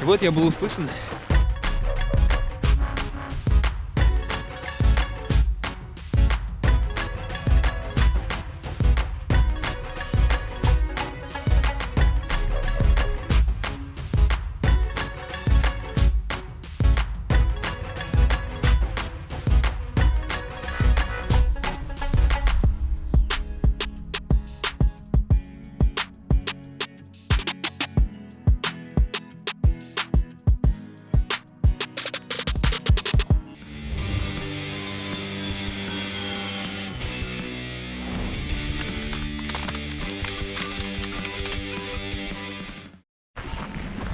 И вот я был услышан.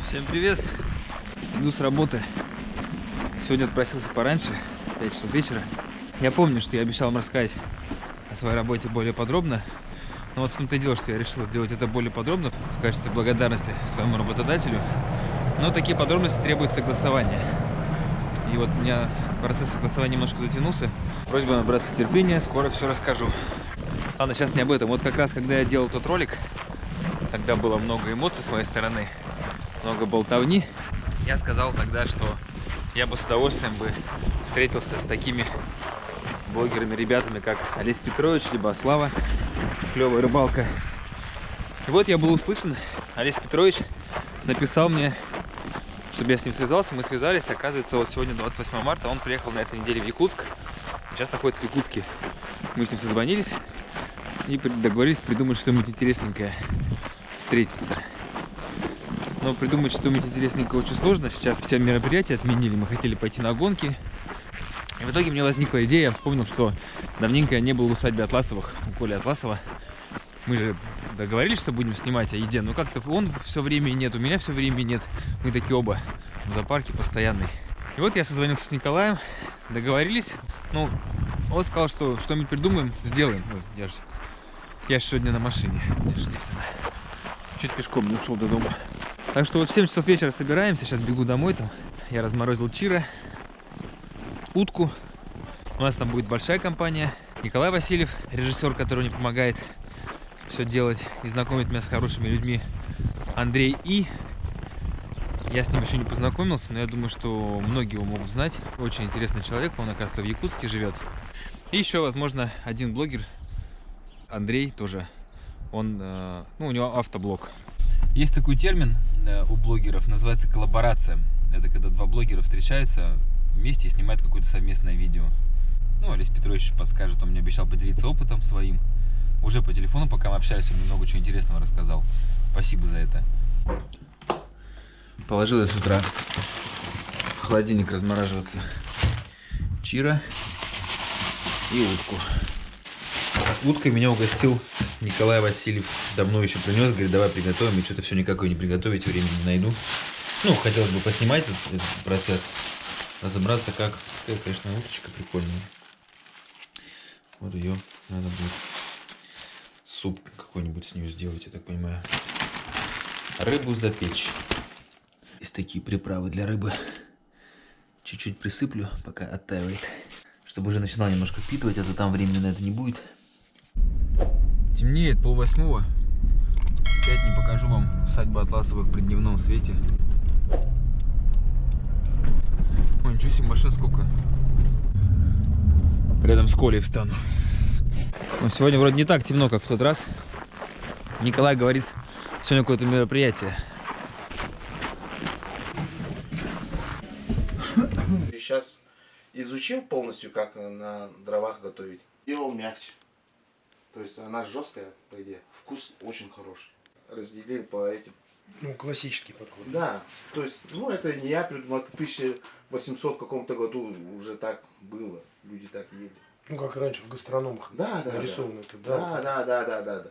Всем привет! Иду с работы. Сегодня отпросился пораньше, 5 часов вечера. Я помню, что я обещал вам рассказать о своей работе более подробно. Но вот в том-то и дело, что я решил сделать это более подробно в качестве благодарности своему работодателю. Но такие подробности требуют согласования. И вот у меня процесс согласования немножко затянулся. Просьба набраться терпения, скоро все расскажу. Ладно, сейчас не об этом. Вот как раз, когда я делал тот ролик, тогда было много эмоций с моей стороны, много болтовни. Я сказал тогда, что я бы с удовольствием бы встретился с такими блогерами, ребятами, как Олесь Петрович, либо Слава, клевая рыбалка. И вот я был услышан. Олесь Петрович написал мне, чтобы я с ним связался. Мы связались. Оказывается, вот сегодня 28 марта, он приехал на этой неделе в Якутск. Сейчас находится в Якутске. Мы с ним созвонились и договорились придумать что-нибудь интересненькое, встретиться. Но придумать что-нибудь интересненькое очень сложно. Сейчас все мероприятия отменили. Мы хотели пойти на гонки. И в итоге мне возникла идея. Я вспомнил, что давненько я не был в усадьбе Атласовых, у Коли Атласова. Мы же договорились, что будем снимать о еде. Но как-то он все времени нет, у меня все времени нет. Мы такие оба в зоопарке постоянный. И вот я созвонился с Николаем. Договорились. Ну, он сказал, что что-нибудь придумаем, сделаем. Ой, я же сегодня на машине. Чуть пешком не ушел до дома. Так что вот в 7 часов вечера собираемся, сейчас бегу домой там. Я разморозил чиро, утку. У нас там будет большая компания. Николай Васильев, режиссер, который мне помогает все делать и знакомит меня с хорошими людьми. Андрей И. Я с ним еще не познакомился, но я думаю, что многие его могут знать. Очень интересный человек, он, оказывается, в Якутске живет. И еще, возможно, один блогер, Андрей тоже. Он, ну, у него автоблог. Есть такой термин у блогеров, называется коллаборация. Это когда два блогера встречаются вместе и снимают какое-то совместное видео. Ну, Олесь Петрович подскажет, он мне обещал поделиться опытом своим. Уже по телефону, пока мы общались, он мне много чего интересного рассказал. Спасибо за это. Положил я с утра в холодильник размораживаться чиро и утку. Уткой меня угостил Николай Васильев. Давно еще принес, говорит, давай приготовим. И что-то все никак ее не приготовить, времени не найду. Ну, хотелось бы поснимать этот процесс, разобраться, как. Это, конечно, уточка прикольная. Вот ее надо будет суп какой-нибудь с нее сделать, я так понимаю. Рыбу запечь. Есть такие приправы для рыбы. Чуть-чуть присыплю, пока оттаивает. Чтобы уже начинал немножко впитывать, а то там времени на это не будет. Темнеет, 7:30. Опять не покажу вам усадьбу Атласовых при дневном свете. Ой, ничего себе, машин сколько. Рядом с Колей встану. Но сегодня вроде не так темно, как в тот раз. Николай говорит, сегодня какое-то мероприятие. Сейчас изучил полностью, как на дровах готовить. Делал мягче. То есть она жесткая, по идее. Вкус очень хороший. Разделил по этим. Ну, классический подход. Да. То есть, ну, это не я придумал, это в 1800 каком-то году уже так было. Люди так ели. Ну, как раньше в гастрономах Да, да, нарисовано да. это. Да.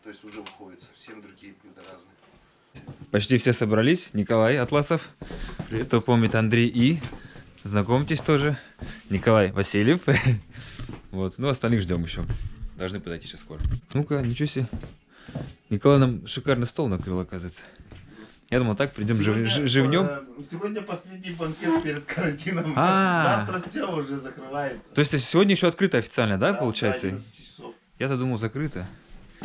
То есть уже выходит совсем другие блюда разные. Почти все собрались. Николай Атласов. Привет. Кто помнит, Андрей И. Знакомьтесь тоже. Николай Васильев. Вот. Ну, остальных ждем еще. Должны подойти сейчас скоро. Ну-ка, ничего себе. Николай нам шикарный стол накрыл, оказывается. Я думал, так придем живнем. Сегодня последний банкет перед карантином. А. Завтра все уже закрывается. То есть сегодня еще открыто официально, да, получается? Да, 11 часов. Я-то думал, закрыто.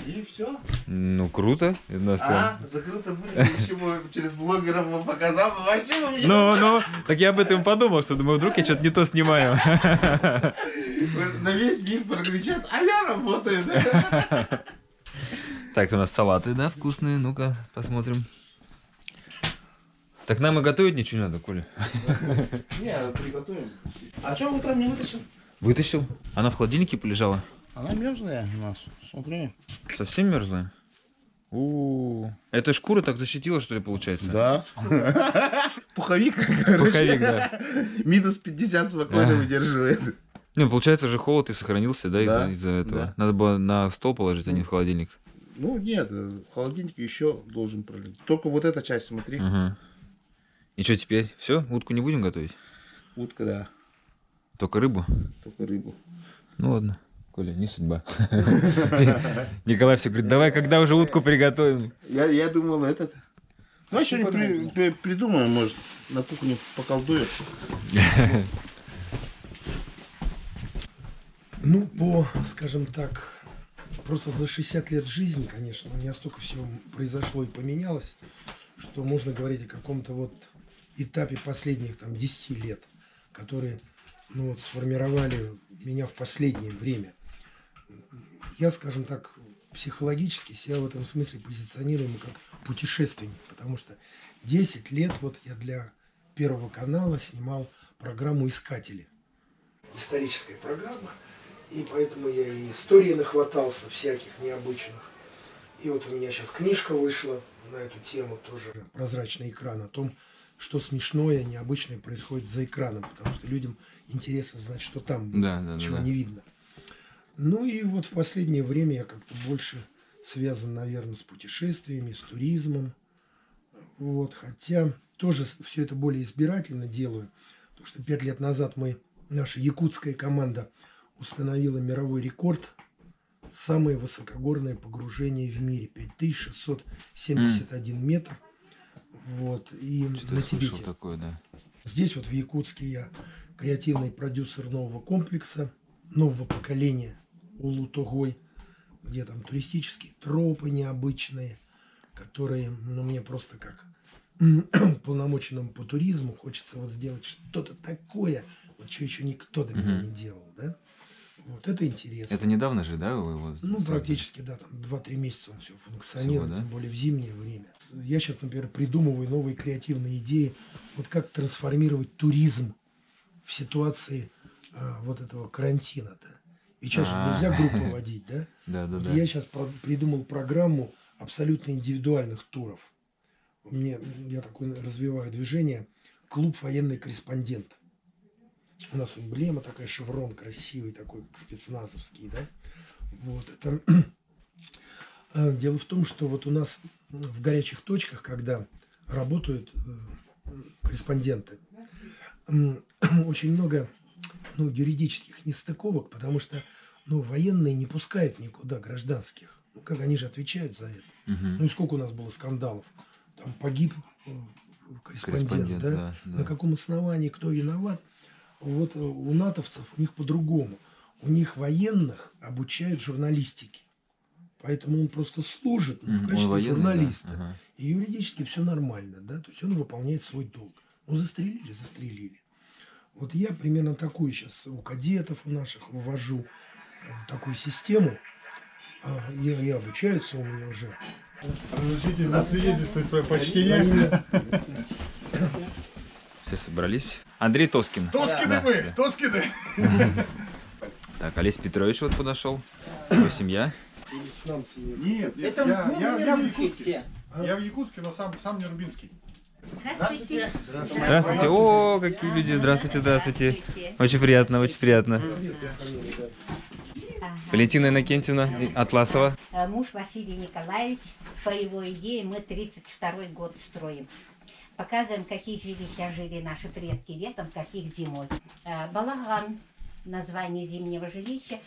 И все. Ну, круто. Это нас прям- Закрыто будет, еще бы через блогеров бы показал, бы вообще бы мне... Ну, так я об этом подумал, что думаю, вдруг я что-то не то снимаю. На весь мир прокричат, а я работаю. Так, у нас салаты, да, вкусные. Ну-ка, посмотрим. Так нам и готовить ничего не надо, Коля. Не, приготовим. А что утром не вытащил? Вытащил. Она в холодильнике полежала. Она мерзлая у нас, смотри. Совсем мерзлая? Это шкура так защитила, что ли, получается? Да. Пуховик. Пуховик, да. Минус 50 спокойно выдерживает. Ну, получается же холод и сохранился, да, Да, из-за этого. да. Надо было на стол положить, а не в холодильник. Ну нет, в холодильнике еще должен пролить. Только вот эта часть, смотри. Ага. И что теперь? Все? Утку не будем готовить? Утка, да. Только рыбу? Только рыбу. Ну ладно. Коля, не судьба. Николай все говорит, давай, когда уже утку приготовим? Я думал, этот... Ну, что-нибудь придумаем, может, на кухне поколдуешь. Ну, скажем так, просто за 60 лет жизни, конечно, у меня столько всего произошло и поменялось, что можно говорить о каком-то вот этапе последних там 10 лет, которые, ну, вот, сформировали меня в последнее время. Я, скажем так, психологически себя в этом смысле позиционирую как путешественник, потому что 10 лет вот я для Первого канала снимал программу «Искатели». Историческая программа, и поэтому я и истории нахватался всяких необычных. И вот у меня сейчас книжка вышла на эту тему, тоже «Прозрачный экран», о том, что смешное, необычное происходит за экраном, потому что людям интересно знать, что там, чего не видно. Ну и вот в последнее время я как-то больше связан, наверное, с путешествиями, с туризмом. Вот, хотя тоже все это более избирательно делаю, потому что 5 лет назад наша якутская команда установила мировой рекорд. Самое высокогорное погружение в мире. 5671 метр. Вот, и на Тибете. Такое, да. Здесь вот в Якутске я креативный продюсер нового комплекса, нового поколения Улу-Тогой, где там туристические тропы необычные, которые, ну, мне просто как полномоченному по туризму хочется вот сделать что-то такое, вот что еще никто до меня не делал, да? Вот это интересно. Это недавно же, да, вы его Ну, практически, да, там 2-3 месяца он все функционирует, Всего, да? тем более в зимнее время. Я сейчас, например, придумываю новые креативные идеи, вот как трансформировать туризм в ситуации вот этого карантина-то. И сейчас же нельзя группы водить, да? Да. Я сейчас придумал программу абсолютно индивидуальных туров. Я такой развиваю движение «Клуб военный корреспондент». У нас эмблема такая, шеврон красивый такой, как спецназовский, да? Вот, это... Дело в том, что вот у нас в горячих точках, когда работают корреспонденты, очень много юридических нестыковок, потому что военные не пускают никуда гражданских. Ну, как они же отвечают за это? Ну и сколько у нас было скандалов? Там погиб корреспондент, да? На каком основании, кто виноват? Вот у натовцев у них по-другому. У них военных обучают журналистике. Поэтому он просто служит в качестве журналиста. Да? И юридически все нормально, да? То есть он выполняет свой долг. Ну, застрелили. Вот я примерно такую сейчас у кадетов у наших ввожу такую систему. И они обучаются у меня уже. Разрешите засвидетельствовать свое почтение. Все собрались. Андрей Тоскин. Тоскины мы! Тоскины! Так, Олесь Петрович вот подошел. Его семья. Нет, я в Якутске. Я в Якутске, но сам не Рубинский. Здравствуйте. Здравствуйте. О, какие люди. Здравствуйте. Очень приятно. Валентина Иннокентьевна Атласова. Муж Василий Николаевич. По его идее мы 32-й год строим. Показываем, какие жили наши предки летом, каких зимой. Балаган, название зимнего жилища,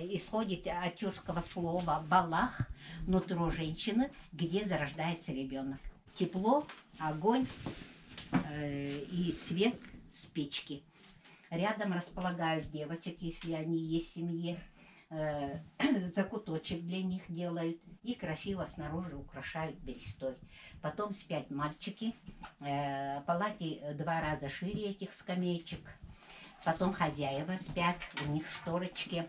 исходит от тюркского слова балах, нутро женщины, где зарождается ребенок. Тепло, огонь и свет с печки. Рядом располагают девочек, если они есть в семье. закуточек для них делают и красиво снаружи украшают берестой. Потом спят мальчики, палати 2 раза шире этих скамеечек. Потом хозяева спят, у них шторочки.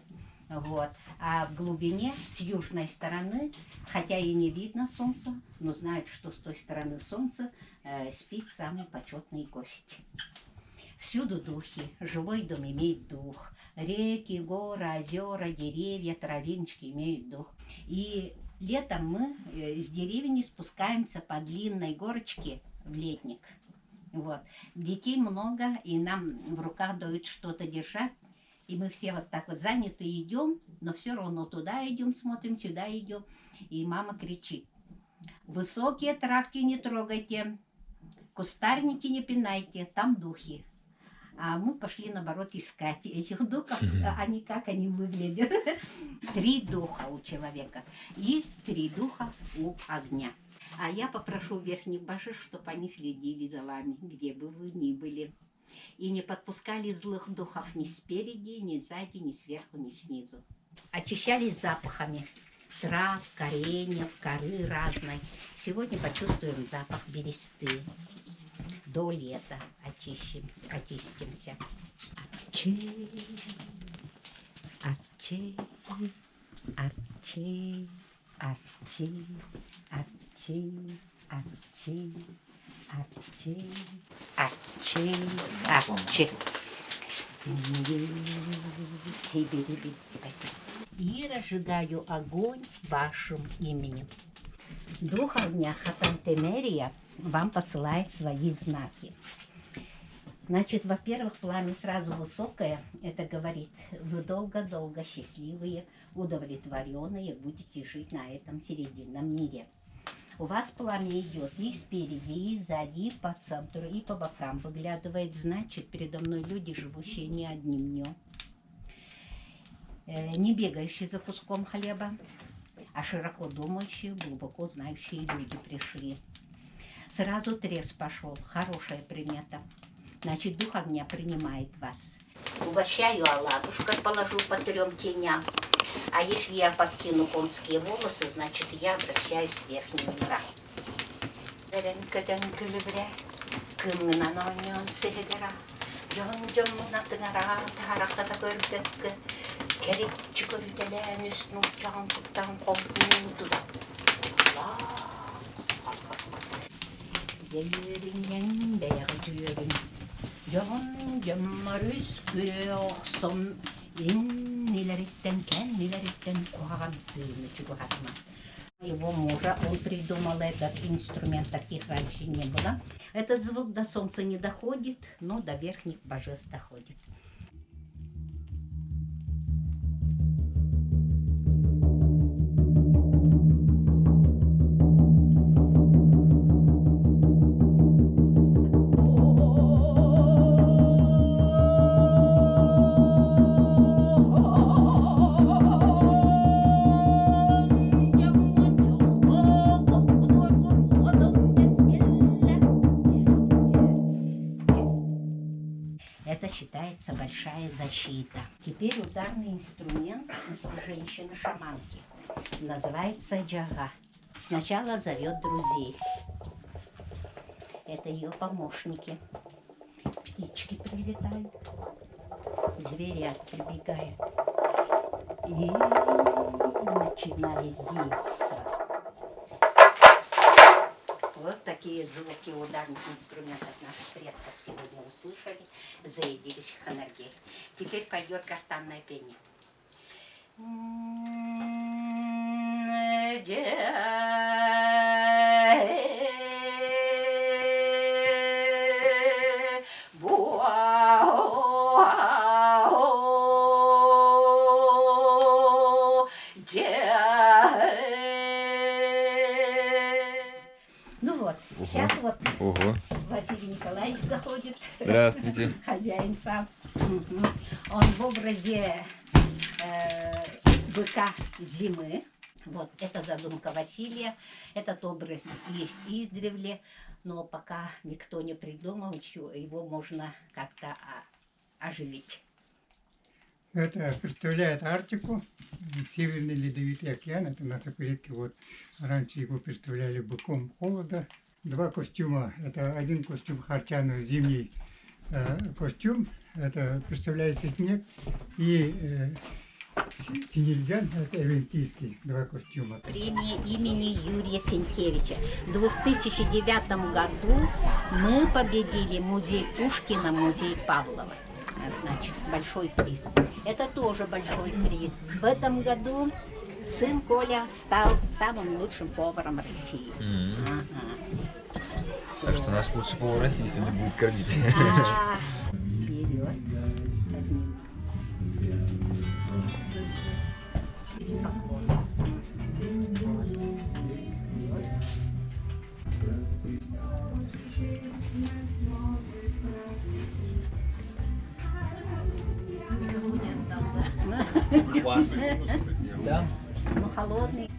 Вот. А в глубине, с южной стороны, хотя и не видно солнца, но знают, что с той стороны солнца спит самый почетный гость. Всюду духи, жилой дом имеет дух, реки, горы, озера, деревья, травиночки имеют дух. И летом мы с деревни спускаемся по длинной горочке в летник. Вот. Детей много, и нам в руках дают что-то держать. И мы все вот так вот заняты идем, но все равно туда идем, смотрим, сюда идем. И мама кричит: высокие травки не трогайте, кустарники не пинайте, там духи. А мы пошли, наоборот, искать этих духов. Они как они выглядят. 3 духа у человека и 3 духа у огня. А я попрошу верхних божеств, чтобы они следили за вами, где бы вы ни были. И не подпускали злых духов ни спереди, ни сзади, ни сверху, ни снизу. Очищались запахами трав, кореньев, коры разной. Сегодня почувствуем запах бересты. До лета очистимся. Арчи, арчи, арчи, арчи, арчи, арчи, арчи, арчи, арчи. И разжигаю огонь вашим именем. Дух огня Хатантемерия вам посылает свои знаки. Значит, во-первых, пламя сразу высокое. Это говорит, вы долго-долго счастливые, удовлетворенные будете жить на этом серединном мире. У вас пламя идет и спереди, и сзади, и по центру, и по бокам выглядывает. Значит, передо мной люди, живущие не одним днем, не бегающие за куском хлеба, а широко думающие, глубоко знающие люди пришли. Сразу треск пошел, хорошая примета. Значит, дух огня принимает вас. Угощаю оладушкой, положу по 3 теням. А если я подкину конские волосы, значит, я обращаюсь в верхний мир. Его мужа, он придумал этот инструмент, таких раньше не было. Этот звук до солнца не доходит, но до верхних божеств доходит. Это считается большая защита. Теперь ударный инструмент женщины-шаманки. Называется джага. Сначала зовет друзей. Это ее помощники. Птички прилетают. Зверят прибегают. И начинает действие. Вот такие звуки ударных инструментов наших предков сегодня услышали, зарядились их энергией. Теперь пойдет гортанное пение. Ну вот, сейчас вот Ого. Василий Николаевич заходит. Здравствуйте. Хозяин сам. Он в образе быка зимы. Вот, это задумка Василия. Этот образ есть издревле, но пока никто не придумал, его можно как-то оживить. Это представляет Арктику, Северный Ледовитый океан. Это наши предки. Вот раньше его представляли быком холода. Два костюма. Это один костюм харчаный, зимний костюм. Это представляется снег. И синельган, это эвентийский, два костюма. Премия имени Юрия Сенкевича. В 2009 году мы победили музей Пушкина, музей Павлова. Значит, большой приз. Это тоже большой приз. В этом году сын Коля стал самым лучшим поваром России. Ага. Так что наш лучший повар России сегодня будет кормить. Вперед. Спокойно. Никому не отдал, да? Класс. Да? Ну, холодный.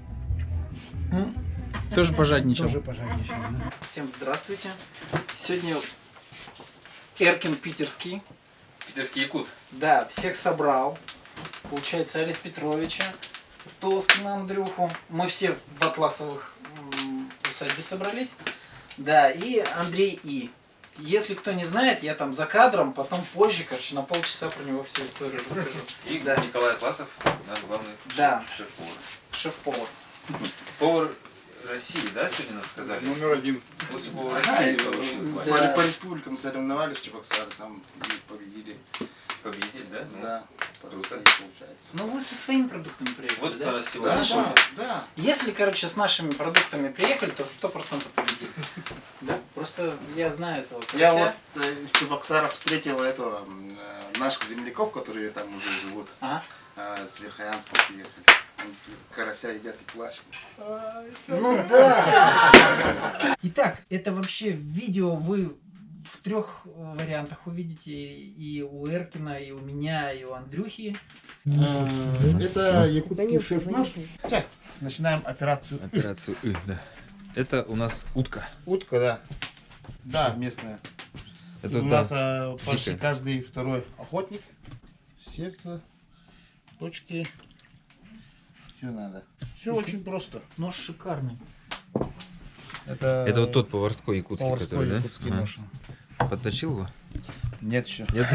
Тоже пожадничал. Тоже пожадничал, да. Всем здравствуйте. Сегодня Эркин питерский. Питерский якут. Да, всех собрал. Получается, Алис Петровича, Тоскина, Андрюху. Мы все в Атласовых усадьбе собрались. Да, и Андрей И. Если кто не знает, я там за кадром, потом позже, короче, на полчаса про него всю историю расскажу. И Да. Николай Атласов, наш главный Да. шеф-повар. Шеф-повар. Повар России, да, сегодня нам сказали? Номер один. Лучший повар России получил звание. Да. По республикам соревновались в Чебоксары, там и победили. Победитель, да? Ну, Да, по круто. России получается. Ну вы со своими продуктами приехали, Вот да? кто нас С сегодня. нашими? Да. Если, короче, с нашими продуктами приехали, то 100% победили. Да? Просто я знаю этого Я карася. вот в Чебоксарах встретил этого наших земляков, которые там уже живут, А? с Верхоянска приехали. Они карася едят и плачут. Ну да! Итак, это вообще видео вы в 3 вариантах увидите. И у Эркина, и у меня, и у Андрюхи. Это якутский шеф наш. Начинаем операцию. Операцию И, да. Это у нас утка. Утка, да. Да, местная. Это У да, нас почти дикая. каждый второй охотник. Сердце, точки. Все надо. Все очень просто. Нож шикарный. Это вот тот поварской якутский, поварской который, да? якутский Ага. нож. Подточил его? Нет еще. Нет?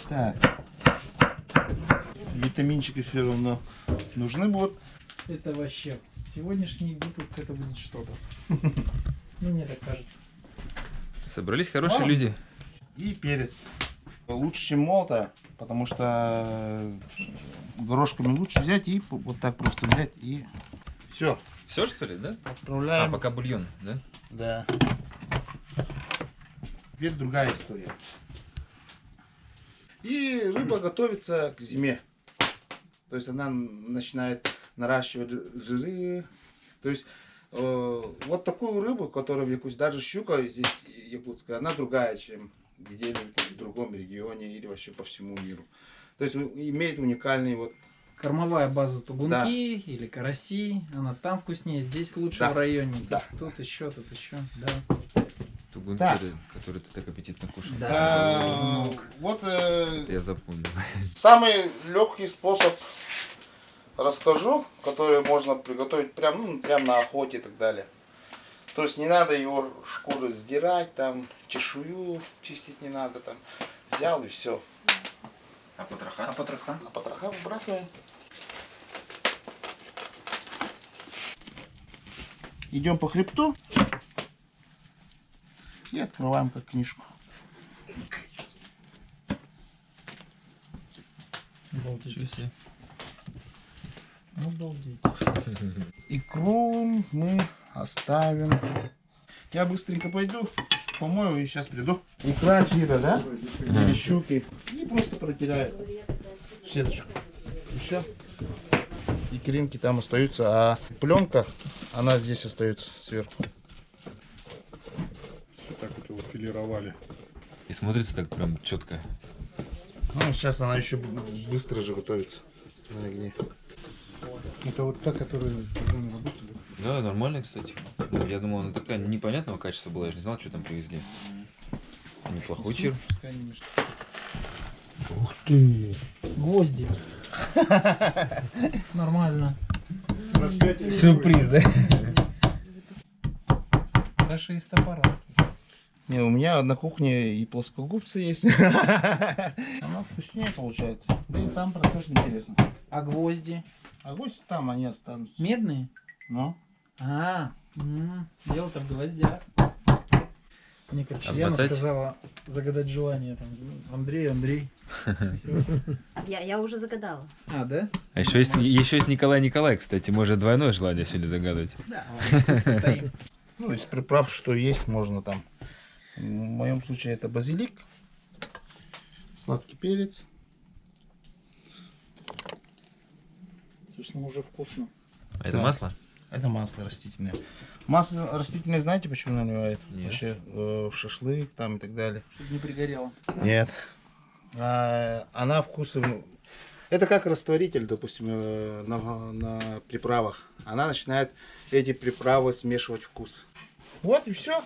Так. Витаминчики все равно нужны будут. Это вообще. Сегодняшний выпуск это будет что-то. Ну, мне так кажется. Собрались хорошие А. люди. И перец. Лучше, чем молото, потому что горошками лучше взять и вот так просто взять и все. Все, что ли, да? А, Отправляем. пока бульон, да? Да. Теперь другая история. И рыба готовится к зиме. То есть она начинает наращивать жиры. То есть вот такую рыбу, которая в Якутске, даже щука здесь якутская, она другая, чем где-нибудь в другом регионе или вообще по всему миру. То есть имеет уникальный вот. Кормовая база тугунки Да. или караси. Она там вкуснее, здесь лучше Да. в районе. Да. Тут еще, да. Тугунки, Да. который ты так аппетитно кушаешь. Да. Вот Это я запомнил. самый легкий способ расскажу, который можно приготовить прям на охоте и так далее. То есть не надо его шкуру сдирать, там чешую чистить не надо, там взял и все. А потроха? А потроха? А потроха выбрасываем. Идем по хребту и открываем как книжку. Ничего себе. Обалдеть. Икру мы оставим. Я быстренько пойду, помою и сейчас приду. Икра чира, да? Или щуки. И просто протираю в сеточку. И все. Икринки там остаются, а пленка, она здесь остается сверху. Так вот его филировали. И смотрится так прям четко. Ну, сейчас она еще быстро же готовится на огне. Это вот та, которая на работе, да? Да, нормально, кстати. Ну, я думал, она такая непонятного качества была. Я же не знал, что там привезли. Неплохой чир. Пускай не мешает. Ух ты. Гвозди. Нормально. Сюрприз, да? Даже из топора. Не, у меня на кухне и плоскогубцы есть. Она вкуснее получается. Да и сам процесс интересный. А гвозди? А гости там, они останутся. Медные? Ну. Дело-то в гвоздях. Мне, короче, Яна Обмотать? сказала загадать желание. Там, Андрей. Всё. Я уже загадала. А, да? А еще есть Николай, кстати, может двойное желание сегодня загадывать. Да, ладно, стоим. Ну, из приправ, что есть, можно там. В моем случае это базилик, сладкий перец. Слушай, ну уже вкусно. А это Да. масло? Это масло растительное. Масло растительное, знаете, почему наливают? Нет. Вообще в шашлык там и так далее. Чтобы не пригорело. Нет. Она вкусом... Это как растворитель, допустим, на приправах. Она начинает эти приправы смешивать вкус. Вот и все.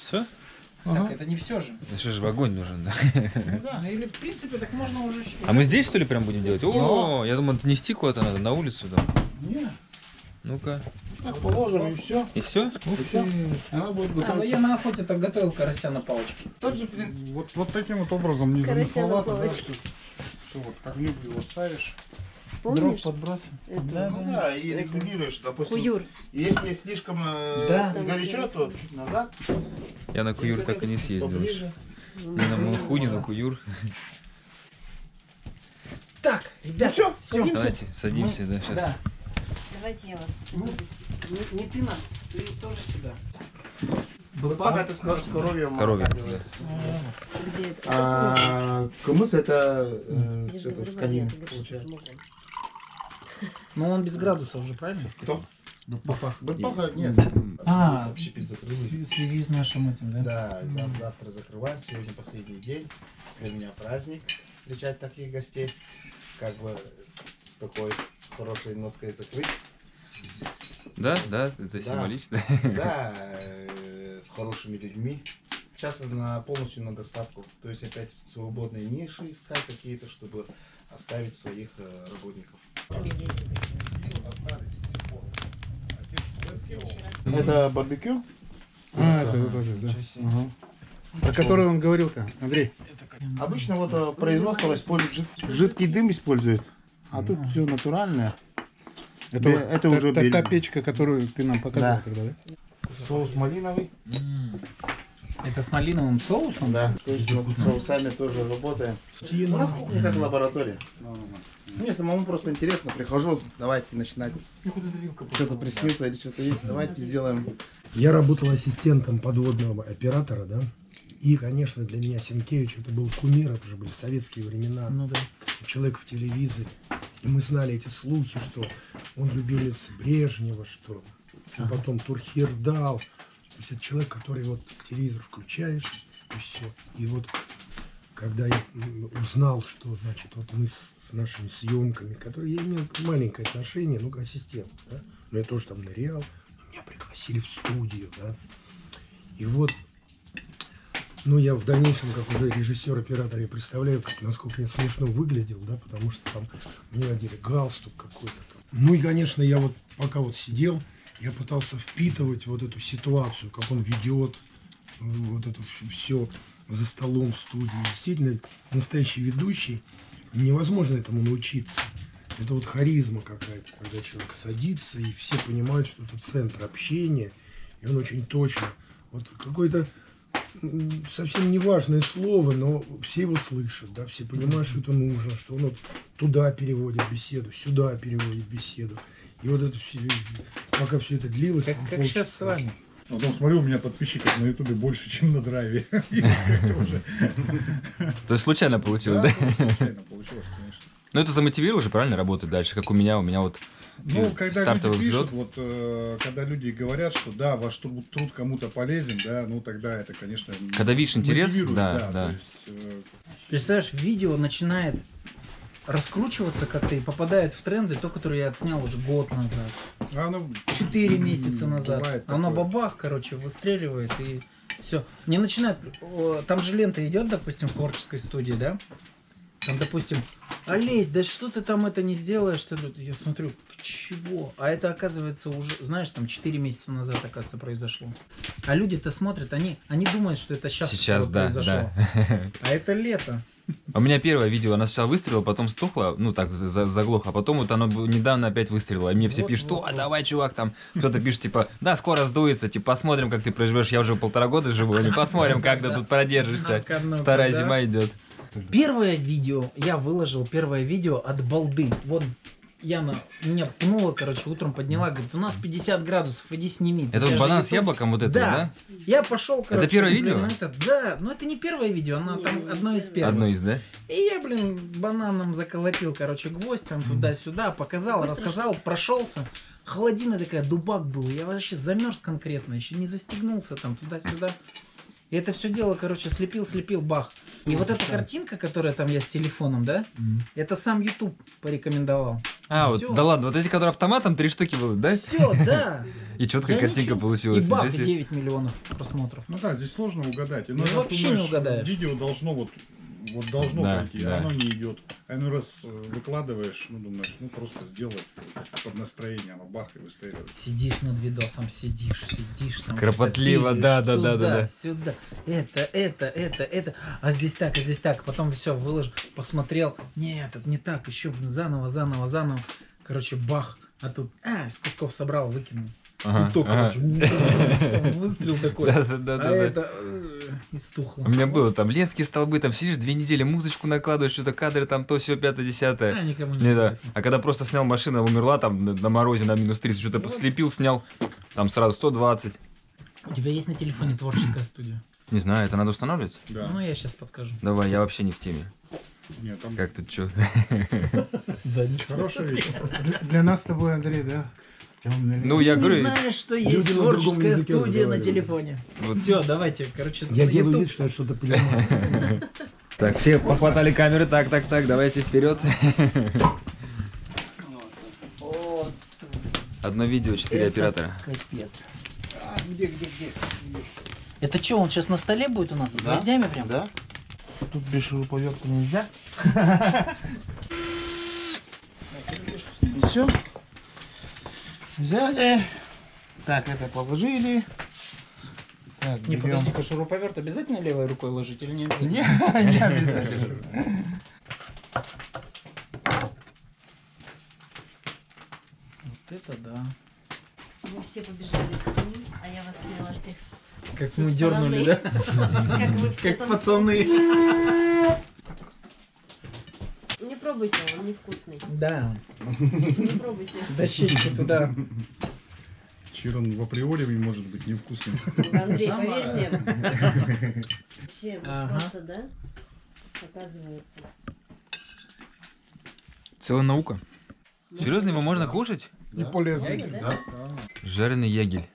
Все? Так, это не все же. Это что же в огонь нужен, да? Ну или в принципе так можно уже. А мы здесь, что ли, прям будем делать? О, я думал, нести куда-то надо, на улицу там. Не, Ну-ка. так положим и все. И все? Она будет А, ну готовиться. я на охоте так готовил карася на палочке. Тот же принцип. Вот таким вот образом, не Карася на замысловато, да, палочке. все вот огню его ставишь. Дров Помнишь? подбрасывай. Это? Да, Ну да. да, и регулируешь, допустим. Куюр. Если слишком Да. горячо, то чуть назад. Я на Куюр так и не съездил. Поближе. Ни на Мулху, ни на Куюр. Так, ребята, всё, все. Давайте, садимся, да, сейчас. Да. Давайте я вас. Не ты нас, ты тоже сюда. Быпак это с коровьем. Коровьем, молока да. делается. Где это? А кумыс это Я с же этого, говорю, с конины нет, ты говоришь, получается. с мукой. Ну он без градуса уже, правильно? Кто? Быпак. Быпаха нет. А, Общепит закрыли. в связи с нашим этим, да? Да, завтра закрываем. Сегодня последний день. Для меня праздник встречать таких гостей. Как бы с такой хорошей ноткой закрыть. Да, это Да. символично. Да, с хорошими людьми. Сейчас полностью на доставку. То есть опять свободные ниши искать какие-то, чтобы оставить своих работников. Это барбекю? Это вот это, да. Ага. Про который он говорил-то, Андрей. Обычно вот производство использует жидкий дым использует, а тут все натуральное. Это, Это уже та берем. печка, которую ты нам показал Да. тогда, да? Соус малиновый. Это с малиновым соусом? Да, то есть вот с соусами тоже работаем. У нас кухня как лаборатория. Мне самому просто интересно, прихожу, давайте начинать. Что-то приснится или что-то есть, давайте сделаем. Я работал ассистентом подводного оператора, да. И, конечно, для меня Сенкевич это был кумир, это же были советские времена. Ну да. Человек в телевизоре. И мы знали эти слухи, что он любимец Брежнева, что он потом Турхирдал. То есть это человек, который вот телевизор включаешь, и все. И вот когда я узнал, что, значит, вот мы с нашими съемками, которые я имел маленькое отношение, ну, как ассистент, да, но я тоже там нырял, меня пригласили в студию, да. И вот, ну, я в дальнейшем, как уже режиссер-оператор, я представляю, как, насколько я смешно выглядел, да, потому что там мне одели галстук какой-то там. Ну, и, конечно, я вот, пока вот сидел, я пытался впитывать вот эту ситуацию, как он ведет вот это все за столом в студии. Действительно, настоящий ведущий, невозможно этому научиться. Это вот харизма какая-то, когда человек садится, и все понимают, что это центр общения, и он очень точно. Вот какое-то совсем неважное слово, но все его слышат, да, все понимают, что это нужно, что он вот туда переводит беседу, сюда переводит беседу. И вот это все, пока все это длилось, Как там сейчас полчаса. с вами? Потом смотрю, у меня подписчиков на ютубе больше, чем на драйве. То есть случайно получилось, да? Случайно получилось, конечно. Ну это замотивировало же, правильно, работать дальше, как у меня вот Ну, когда стартовый люди взлет. пишут, вот, когда люди говорят, что да, ваш труд кому-то полезен, да, ну тогда это, конечно, Когда видишь интерес, мотивирует, да. то есть, Представляешь, видео начинает раскручиваться как-то и попадает в тренды, то, которое я отснял уже год назад, оно 4 месяца назад. бывает Оно такое. бабах, короче, выстреливает и все. Не начинает. Там же лента идет, допустим, в творческой студии, да? Там, допустим, Олесь, да что ты там это не сделаешь, что ли? Я смотрю, чего? А это, оказывается, уже, знаешь, там 4 месяца назад, оказывается, произошло. А люди-то смотрят, они думают, что это сейчас да, произошло. да. А это лето. У меня первое видео, она сначала выстрелила, потом стухла, ну так, заглохло, а потом вот оно недавно опять выстрелило. И мне все пишут, что, давай, чувак, там, кто-то пишет, типа, да, скоро сдуется, типа, посмотрим, как ты проживешь. Я уже 1,5 года живу, и посмотрим, как ты тут продержишься. Вторая зима идет. Первое видео, я выложил первое видео от балды. Вот Яна меня пнула, короче, утром подняла, говорит, у нас 50 градусов, иди сними. Это вот банан с яблоком вот это, да? Я пошел, короче. Это первое видео? Да, но это не первое видео, оно там одно из первых. Одно из, да? И я, блин, бананом заколотил, короче, гвоздь там туда-сюда, показал, рассказал, прошелся. Холодина такая, дубак был, я вообще замерз конкретно, еще не застегнулся там туда-сюда. И это все дело, короче, слепил, бах. И вот эта картинка, которая там я с телефоном, да, это сам YouTube порекомендовал. А, Всё. вот, да ладно, вот эти, которые автоматом, 3 штуки будут, да? Все, да. И четкая картинка получилась. И бах, Ничего и себе. 9 миллионов просмотров. Ну да, здесь сложно угадать. Ну, вообще не угадаешь. Видео должно должно Да, пойти, да. а оно не идет. А иной раз выкладываешь, ну думаешь, ну просто сделать под настроение, оно бах и выстреливает. Сидишь над видосом, сидишь там. Кропотливо, что-то тыришь, да. туда, сюда. Это. А здесь так. Потом все, выложил, посмотрел. Нет, это не так. Еще, блин, заново. Короче, бах. А тут, с кусков собрал, выкинул. Ага, И то, ага. короче, выстрел такой. Да. А это и стухло. У меня было там ленские столбы, там сидишь 2 недели, музычку накладываешь, что-то кадры, там то все 5-10. А, никому не Не, да. интересно. А когда просто снял машину, умерла там на морозе на минус 30, что-то слепил, снял, там сразу 120. У тебя есть на телефоне творческая студия? Не знаю, это надо устанавливать? Да. Ну, я сейчас подскажу. Давай, я вообще не в теме. Нет, там Как тут что? Да, ничего. хорошая вещь. Для нас с тобой, Андрей, да? Ну, я Не говорю, знаешь, что Люди есть на другом творческая языке студия на разговаривают. телефоне. Вот. Все, давайте, короче, Я на делаю YouTube. вид, что я что-то понимаю. так, все похватали камеры, так, давайте вперед. Одно видео, 4 оператора. Капец. Где? Это что, он сейчас на столе будет у нас? С гвоздями прям? Да. Тут без шуруповерта нельзя. Все. Взяли. Так, это положили. Так, Не, берем. подожди-ка, шуруповерт обязательно левой рукой ложить или не обязательно? Не обязательно. Вот это да. Вы все побежали к ним, а я вас сняла всех Как со мы дернули, стороны. да? Как вы все Как там пацаны. столкнулись. Не пробуйте, он невкусный. Да. Не пробуйте. Дощечки туда. Чирон в априори может быть невкусным. Андрей, поверь мне. Вообще, Ага. просто, да? Оказывается. Целая наука. Серьезно, его можно кушать? И полезно. Да? Жареный ягель.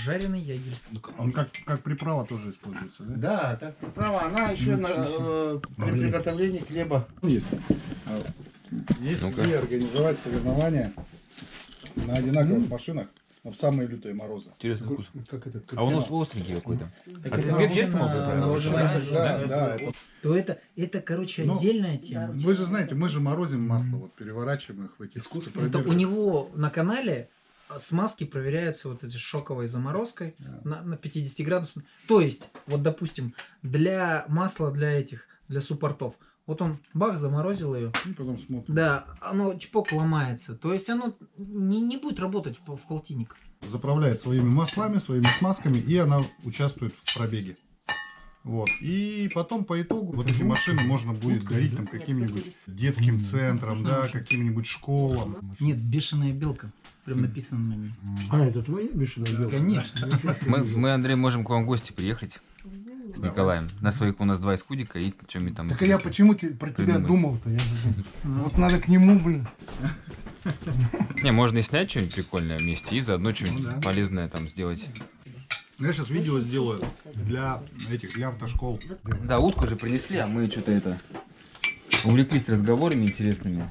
Жареный ягель. Он как приправа тоже используется, да? Да, как приправа, она еще при приготовлении хлеба. Есть. Если Ну-ка. организовать соревнования на одинаковых машинах, но в самые лютые морозы. Интересный вкус. Как это? А он остренький какой-то. Так А это ты перец вообще мог на добавить? выживание Да, животных. да, это- То это, короче, Ну, отдельная тема. Вы же знаете, мы же морозим масло, вот переворачиваем их в эти Это у него на канале смазки проверяются вот этой шоковой заморозкой на 50 градусах. То есть, вот допустим, для масла для суппортов, вот он бах заморозил ее, И потом смотрим. да, оно чпок ломается. То есть оно не будет работать в полтинник. Заправляет своими маслами, своими смазками, и она участвует в пробеге. Вот. И потом по итогу вот эти машины можно будет дарить там каким-нибудь детским центрам, да, каким-нибудь школам. Нет, бешеная белка. Прям написано на ней. А, это твоя бешеная белка? Конечно. Мы, Андрей, можем к вам в гости приехать с Николаем. На своих у нас 2 искудика и что-нибудь там. Так а я почему про тебя Придумать. думал-то? Я же- Вот надо к нему, блин. Не, можно и снять что-нибудь прикольное вместе и заодно что-нибудь Ну да. полезное там сделать. Я сейчас видео сделаю для автошкол. Да, утку же принесли, а мы что-то это увлеклись разговорами интересными.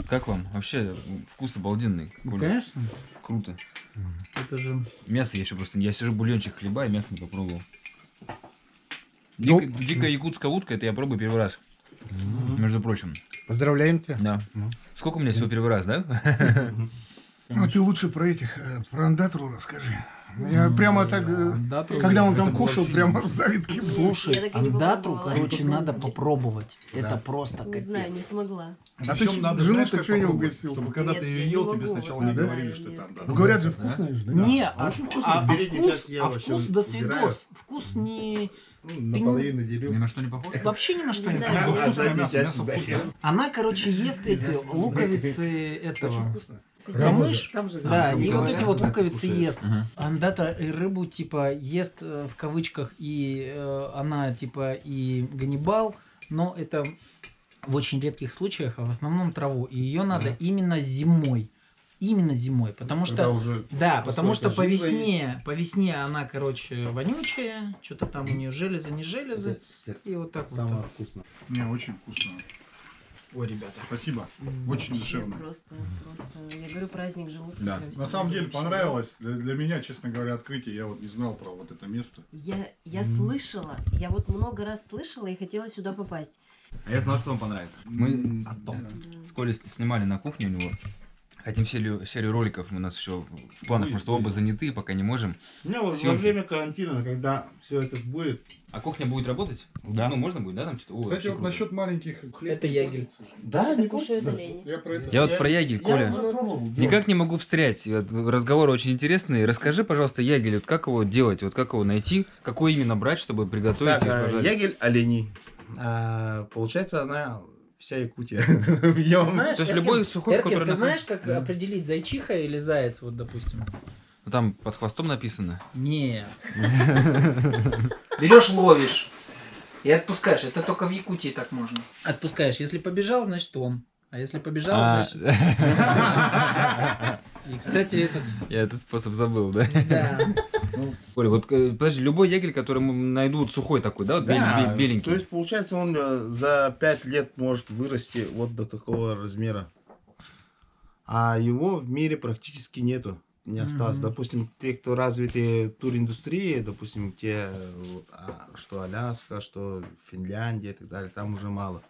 Как вам? Вообще вкус обалденный. Ну, Коля. конечно. Круто. Это же... Мясо я еще просто... Я сижу бульончик хлеба и мясо не попробовал. Ну, Дикая якутская утка, это я пробую первый раз. Между между прочим. Поздравляем тебя. Да. Сколько у меня всего первый раз, да? Ну, ты лучше про этих, про андатру расскажи. Я прямо так, когда он там кушал, прямо с завитком. Слушай, я так и не андатру, попробовала. короче, надо попробовать. Это просто Не знаю, не капец. смогла. А ты Причем надо, знаешь, желудок как что не попробовать, угостил? чтобы когда Нет, ты я ее не ел, тебе могу, сначала вот не не говорили, знаю, что нет. там. Ну, говорят же, вкусная же, да? Не, Очень вкусно. Переднюю часть я вообще вкус до убираю. свидос. Вкус не... Наполовину делю. Ни на что не похож? Вообще ни на что Не не знаю, похож. А заднюю мясо, часть мясо убираю. вкусное. Она, короче, ест эти луковицы Очень этого. вкусно. Камыш? Там же Да, и вот говорят, эти вот да, луковицы кушаешь. ест. Ага. Андата рыбу типа ест в кавычках, и она типа и ганнибал, но это в очень редких случаях, а в основном траву. И ее надо именно зимой. Именно зимой, потому Когда что... уже Да, потому что по настолько весне она, короче, вонючая, что-то там у нее железы, не железы, сердце. и вот так Самое вот. вкусное. Не, очень вкусно. Ой, ребята. Спасибо. Очень Вообще душевно. Просто, я говорю, праздник желудка. Да. прям На сегодня самом деле вообще. понравилось. Для меня, честно говоря, открытие. Я вот не знал про вот это место. Я слышала, я вот много раз слышала и хотела сюда попасть. А я знал, что вам понравится. Мы с Колей снимали на кухне у него. Хотим серию роликов, у нас еще в планах, Будет, просто оба будет. заняты, пока не можем. Не, вот во Съемки. время карантина, когда все это будет, А кухня будет работать? Да. Ну, можно будет, да, там что-то? О, Кстати, вообще вот круто. насчет маленьких хлеб. Это ягель. да, не Кушают хочется. олени. Я про это... Я вот про ягель, Я Коля. уже пробовал делать. Никак не могу встрять. Вот разговор очень интересный. Расскажи, пожалуйста, ягель, вот как его делать, вот как его найти, какой именно брать, чтобы приготовить Так, и пожарить? ягель оленей. Получается, она вся Якутия. Я вам- Знаешь, То есть Эркин, любой сухой, Эркин, который ты находится- знаешь, как определить зайчиха или заяц, вот, допустим? Ну, там под хвостом написано. Не. Берешь, ловишь и отпускаешь. Это только в Якутии так можно. Отпускаешь. Если побежал, значит он. А если побежал, А, значит... И, кстати, этот... Я этот способ забыл, да? Да. Коля, вот подожди, любой ягель, который найдут сухой такой, да, вот Да, беленький. то есть, получается, он за 5 лет может вырасти вот до такого размера. А его в мире практически нету. Не осталось. Мгм. Допустим, те, кто развиты туриндустрии, допустим, те, вот, что Аляска, что Финляндия и так далее, там уже мало.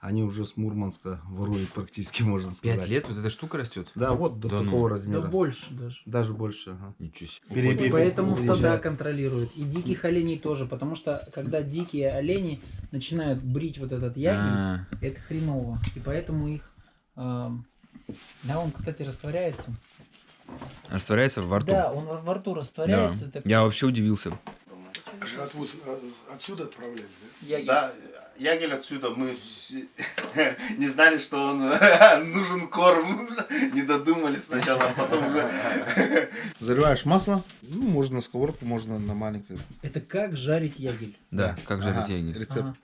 Они уже с Мурманска воруют практически, можно сказать. 5 лет вот эта штука растет? Да, вот до Да ну. такого Да размера. больше даже. Даже больше. Ага. Ничего себе. Перебег. Поэтому стада Уезжает. контролируют. И диких оленей тоже. Потому что, когда дикие олени начинают брить вот этот ягель, А, это хреново. И поэтому их... Да, он, кстати, растворяется. растворяется во рту. Да, он во рту Да. растворяется. так- Я вообще удивился. Жратву отсюда отправляли, да? Ягель. Да, ягель отсюда. Мы не знали, что он нужен корм. Не додумались сначала, а потом уже... Заливаешь масло. Ну, можно на сковородку, можно на маленькой. Это как жарить ягель. Да, как жарить Ага, ягель. Рецепт. Ага.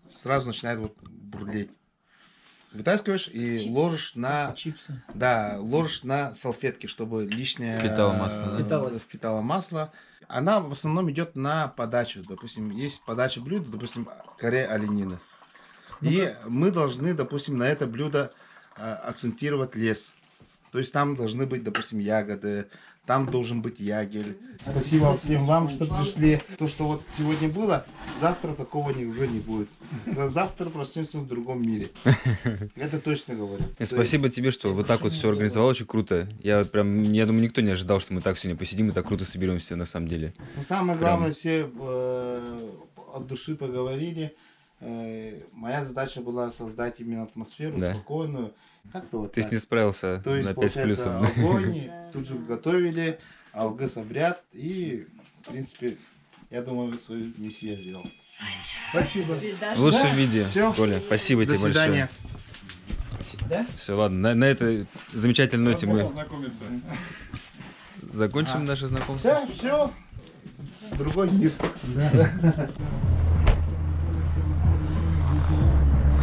Сразу начинает вот бурлеть. Вытаскиваешь и ложишь на... Чипсы. Да, ложишь на салфетки, чтобы лишнее... Впитало масло, да? Впиталось. Впитало масло. Она в основном идет на подачу. Допустим, есть подача блюда, допустим, каре оленины. И мы должны, допустим, на это блюдо акцентировать лес. То есть там должны быть, допустим, ягоды, там должен быть ягель. Спасибо всем вам, что пришли. То, что вот сегодня было, завтра такого уже не будет. Завтра проснемся в другом мире. Это точно говорю. И спасибо тебе, что вот так вот все организовал, очень круто. Я вот прям, я думаю, никто не ожидал, что мы так сегодня посидим и так круто соберемся на самом деле. Ну, самое Прям. главное, все от души поговорили. Моя задача была создать именно атмосферу Да. спокойную. Как-то вот Ты так. с ней справился То есть, на 5 с получается, плюсом. огонь, тут же готовили, алгыс обряд, и, в принципе, я думаю, свою миссию я сделал. Спасибо. В лучшем виде, всё. Коля. Спасибо До тебе свидания. большое. Да? Все, ладно, на этой замечательной ноте мы Знакомиться. закончим наше знакомство. Все. Другой мир.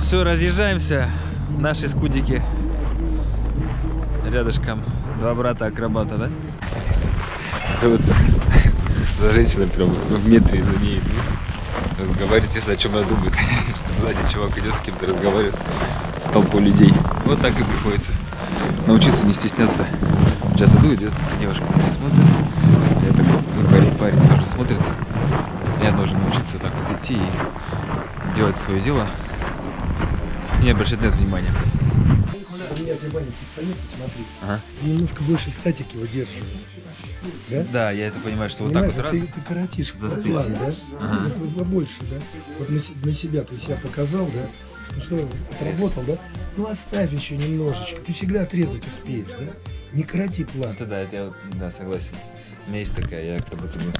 Все, разъезжаемся. Наши скудики рядышком. Два брата-акробата, да? Вот за женщиной прям в метре за ней разговаривает, если о чем она думает. Что сзади чувак идет с кем-то разговаривает с толпой людей. Вот так и приходится научиться не стесняться. Сейчас иду, идет девушка на меня смотрит. Я такой, ну, парень тоже смотрит. Я должен научиться так вот идти и делать свое дело. Не обращать на это внимания. У меня тебе маленький совет, посмотри. Ага. Немножко больше статики выдерживай. Да? Да, я это понимаю, что вот так Понимаешь, вот раз. ты коротишь застыть. план, да? Ага. Вот побольше, да? Вот на себя ты себя показал, да? Ну что, отработал, да? Ну оставь еще немножечко. Ты всегда отрезать успеешь, да? Не короти план. Это да, это я согласен. У меня есть такая, я как будто бы